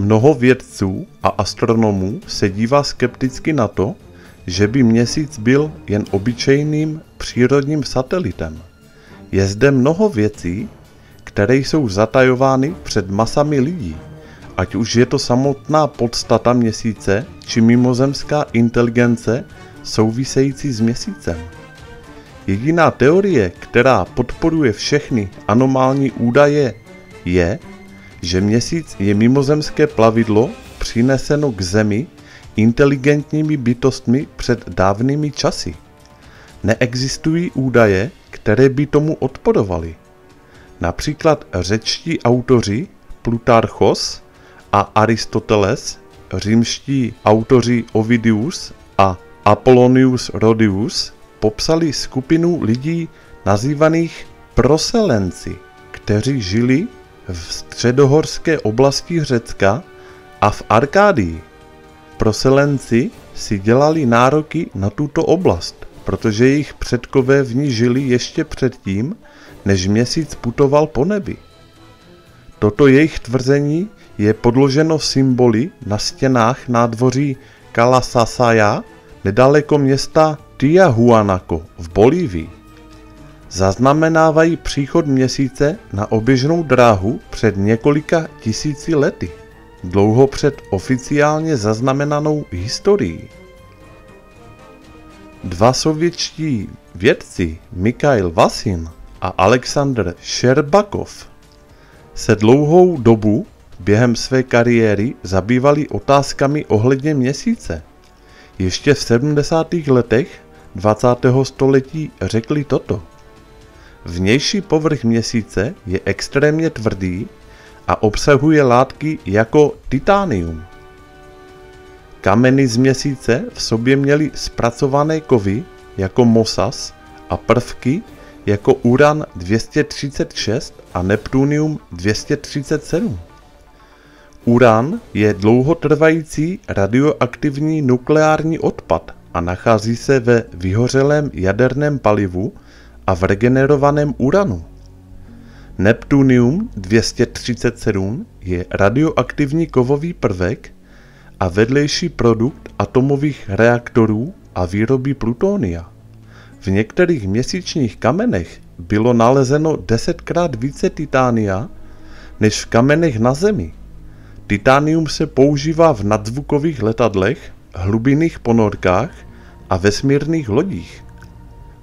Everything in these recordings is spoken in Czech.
mnoho vědců a astronomů se dívá skepticky na to, že by Měsíc byl jen obyčejným přírodním satelitem. Je zde mnoho věcí, které jsou zatajovány před masami lidí, ať už je to samotná podstata Měsíce či mimozemská inteligence související s Měsícem. Jediná teorie, která podporuje všechny anomální údaje, je, že Měsíc je mimozemské plavidlo přineseno k Zemi inteligentními bytostmi před dávnými časy. Neexistují údaje, které by tomu odporovaly. Například řečtí autoři Plutarchos a Aristoteles, římští autoři Ovidius a Apollonius Rhodius popsali skupinu lidí nazývaných proselenci, kteří žili v středohorské oblasti Řecka a v Arkádii. Proselenci si dělali nároky na tuto oblast, protože jejich předkové v ní žili ještě předtím, než Měsíc putoval po nebi. Toto jejich tvrzení je podloženo symboly na stěnách nádvoří Calasasaya nedaleko města Tiahuanaco v Bolívii. Zaznamenávají příchod Měsíce na oběžnou dráhu před několika tisíci lety, dlouho před oficiálně zaznamenanou historií. Dva sovětští vědci Mikhail Vasin a Alexander Šerbakov se dlouhou dobu během své kariéry zabývali otázkami ohledně Měsíce. Ještě v 70. letech 20. století řekli toto. Vnější povrch Měsíce je extrémně tvrdý a obsahuje látky jako titánium. Kameny z Měsíce v sobě měly zpracované kovy jako mosas a prvky jako uran 236 a neptunium 237. Uran je dlouhotrvající radioaktivní nukleární odpad a nachází se ve vyhořelém jaderném palivu a v regenerovaném uranu. Neptunium 237 je radioaktivní kovový prvek a vedlejší produkt atomových reaktorů a výroby plutonia. V některých měsíčních kamenech bylo nalezeno 10krát více titánia než v kamenech na Zemi. Titánium se používá v nadzvukových letadlech, hlubinných ponorkách a vesmírných lodích.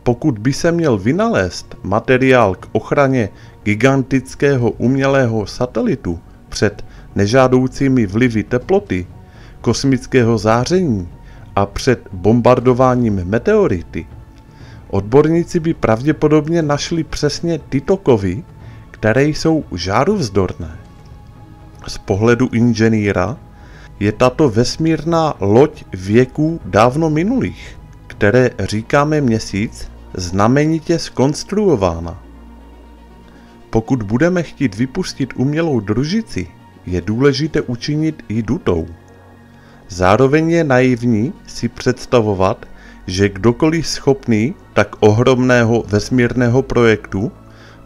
Pokud by se měl vynalézt materiál k ochraně gigantického umělého satelitu před nežádoucími vlivy teploty, kosmického záření a před bombardováním meteority, odborníci by pravděpodobně našli přesně tyto kovy, které jsou žáruvzdorné. Z pohledu inženýra je tato vesmírná loď věků dávno minulých, které říkáme Měsíc, znamenitě zkonstruována. Pokud budeme chtít vypustit umělou družici, je důležité učinit ji dutou. Zároveň je naivní si představovat, že kdokoliv schopný tak ohromného vesmírného projektu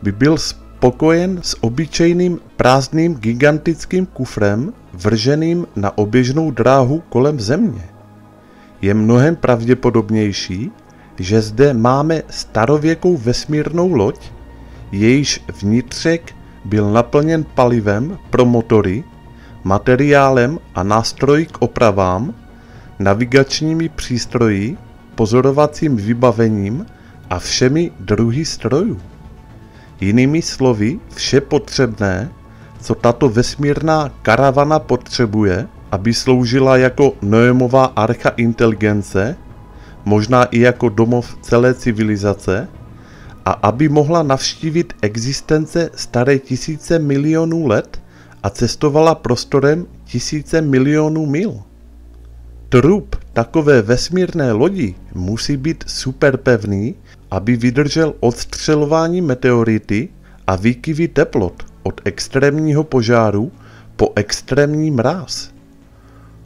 by byl spokojen s obyčejným prázdným gigantickým kufrem vrženým na oběžnou dráhu kolem Země. Je mnohem pravděpodobnější, že zde máme starověkou vesmírnou loď, jejíž vnitřek byl naplněn palivem pro motory, materiálem a nástroji k opravám, navigačními přístroji, pozorovacím vybavením a všemi druhy strojů. Jinými slovy, vše potřebné, co tato vesmírná karavana potřebuje, aby sloužila jako Noemová archa inteligence, možná i jako domov celé civilizace, a aby mohla navštívit existence staré tisíce milionů let a cestovala prostorem tisíce milionů mil. Trup takové vesmírné lodi musí být superpevný, aby vydržel odstřelování meteority a výkyvy teplot od extrémního požáru po extrémní mráz.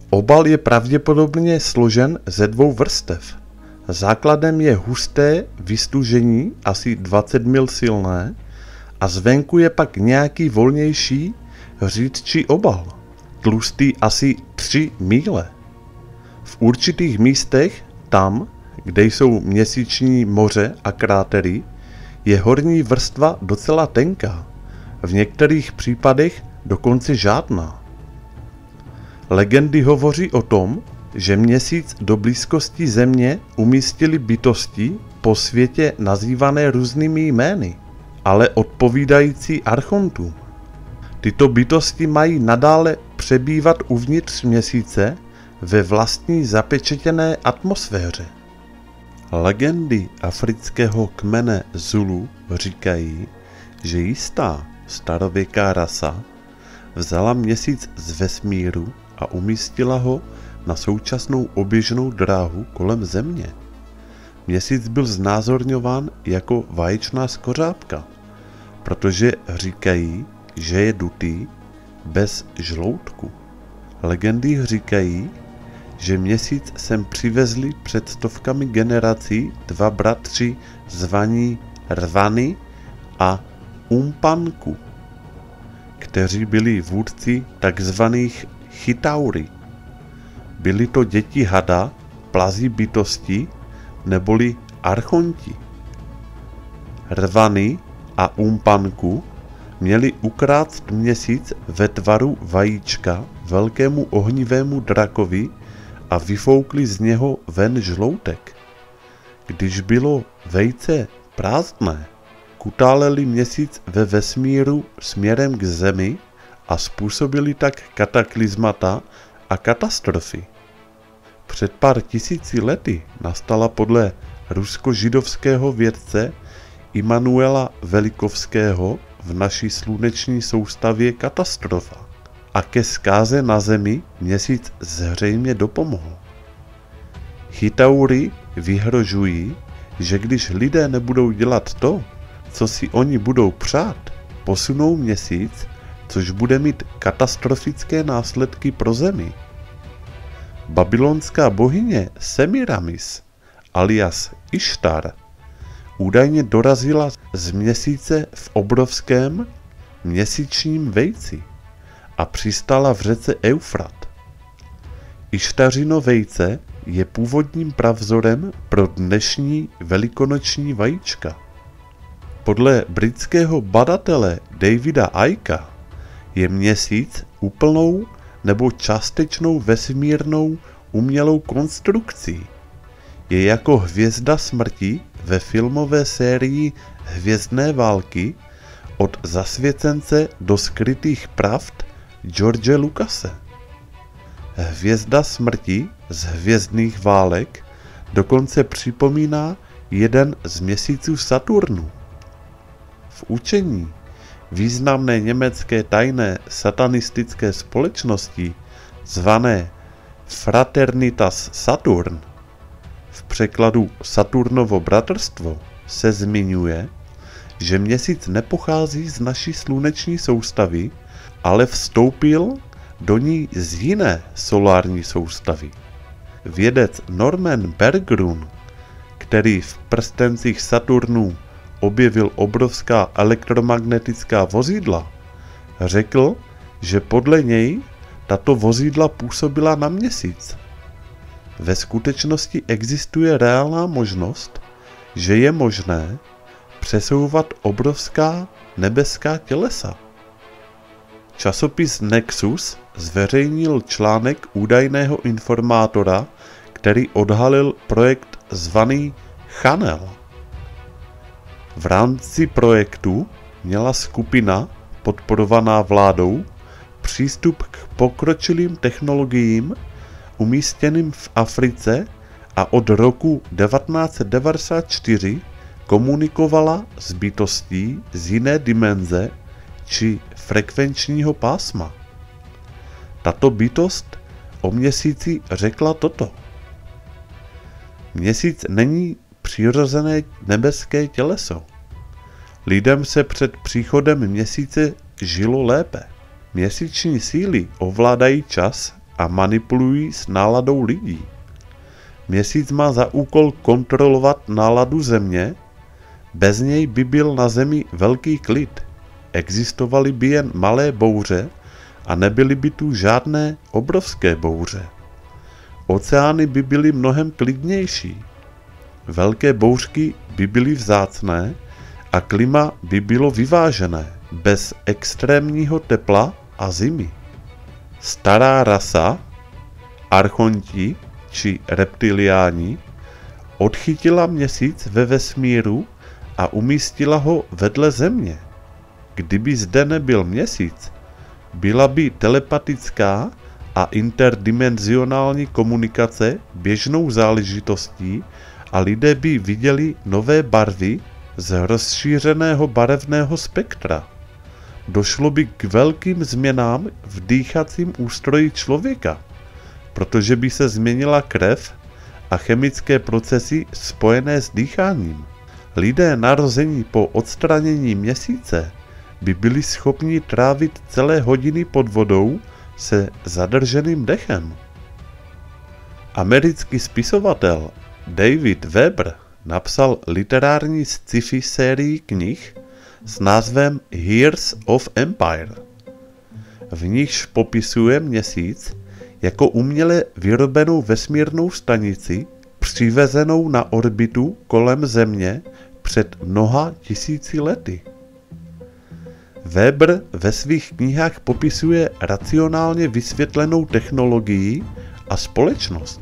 Obal je pravděpodobně složen ze dvou vrstev. Základem je husté vystužení, asi 20 mil silné, a zvenku je pak nějaký volnější, řídčí obal. tlustý asi 3 míle. V určitých místech, tam, kde jsou měsíční moře a krátery, je horní vrstva docela tenká, v některých případech dokonce žádná. Legendy hovoří o tom, že Měsíc do blízkosti Země umístili bytosti po světě nazývané různými jmény, ale odpovídající archontům. Tyto bytosti mají nadále přebývat uvnitř Měsíce ve vlastní zapečetěné atmosféře. Legendy afrického kmene Zulu říkají, že jistá starověká rasa vzala Měsíc z vesmíru a umístila ho na současnou oběžnou dráhu kolem Země. Měsíc byl znázorňován jako vaječná skořápka, protože říkají, že je dutý bez žloutku. Legendy říkají, že Měsíc sem přivezli před stovkami generací 2 bratři zvaní Rvany a Umpanku, kteří byli vůdci takzvaných Chitauri. Byli to děti hada, plazí bytosti, neboli archonti. Rvany a Umpanku měli ukrást Měsíc ve tvaru vajíčka velkému ohnivému drakovi a vyfoukli z něho ven žloutek. Když bylo vejce prázdné, kutáleli Měsíc ve vesmíru směrem k Zemi a způsobili tak kataklizmata a katastrofy. Před pár tisíci lety nastala podle rusko-židovského vědce Immanuela Velikovského v naší sluneční soustavě katastrofa a ke zkáze na Zemi Měsíc zřejmě dopomohl. Chitauri vyhrožují, že když lidé nebudou dělat to, co si oni budou přát, posunou Měsíc, což bude mít katastrofické následky pro Zemi. Babylonská bohyně Semiramis, alias Ištar, údajně dorazila z Měsíce v obrovském měsíčním vejci a přistála v řece Eufrat. Ištařino vejce je původním pravzorem pro dnešní velikonoční vajíčka. Podle britského badatele Davida Icka je Měsíc úplnou nebo částečnou vesmírnou umělou konstrukcí. Je jako hvězda smrti ve filmové sérii Hvězdné války od zasvěcence do skrytých pravd George Lucase. Hvězda smrti z Hvězdných válek dokonce připomíná jeden z měsíců Saturnu. V učení významné německé tajné satanistické společnosti zvané Fraternitas Saturn, v překladu Saturnovo bratrstvo, se zmiňuje, že Měsíc nepochází z naší sluneční soustavy, ale vstoupil do ní z jiné solární soustavy. Vědec Norman Bergrun, který v prstencích Saturnu objevil obrovská elektromagnetická vozidla, řekl, že podle něj tato vozidla působila na Měsíc. Ve skutečnosti existuje reálná možnost, že je možné přesouvat obrovská nebeská tělesa. Časopis Nexus zveřejnil článek údajného informátora, který odhalil projekt zvaný Channel. V rámci projektu měla skupina, podporovaná vládou, přístup k pokročilým technologiím umístěným v Africe a od roku 1994 komunikovala s bytostí z jiné dimenze či frekvenčního pásma. Tato bytost o Měsíci řekla toto. Měsíc není přirozené nebeské těleso. Lidem se před příchodem Měsíce žilo lépe. Měsíční síly ovládají čas a manipulují s náladou lidí. Měsíc má za úkol kontrolovat náladu Země, bez něj by byl na Zemi velký klid. Existovaly by jen malé bouře a nebyly by tu žádné obrovské bouře. Oceány by byly mnohem klidnější. Velké bouřky by byly vzácné a klima by bylo vyvážené, bez extrémního tepla a zimy. Stará rasa, archonti či reptiliáni, odchytila Měsíc ve vesmíru a umístila ho vedle Země. Kdyby zde nebyl Měsíc, byla by telepatická a interdimenzionální komunikace běžnou záležitostí a lidé by viděli nové barvy z rozšířeného barevného spektra. Došlo by k velkým změnám v dýchacím ústroji člověka, protože by se změnila krev a chemické procesy spojené s dýcháním. Lidé narození po odstranění Měsíce by byli schopni trávit celé hodiny pod vodou se zadrženým dechem. Americký spisovatel David Weber napsal literární sci-fi sérii knih s názvem Years of Empire. V nichž popisuje Měsíc jako uměle vyrobenou vesmírnou stanici přivezenou na orbitu kolem Země před mnoha tisíci lety. Weber ve svých knihách popisuje racionálně vysvětlenou technologii a společnost.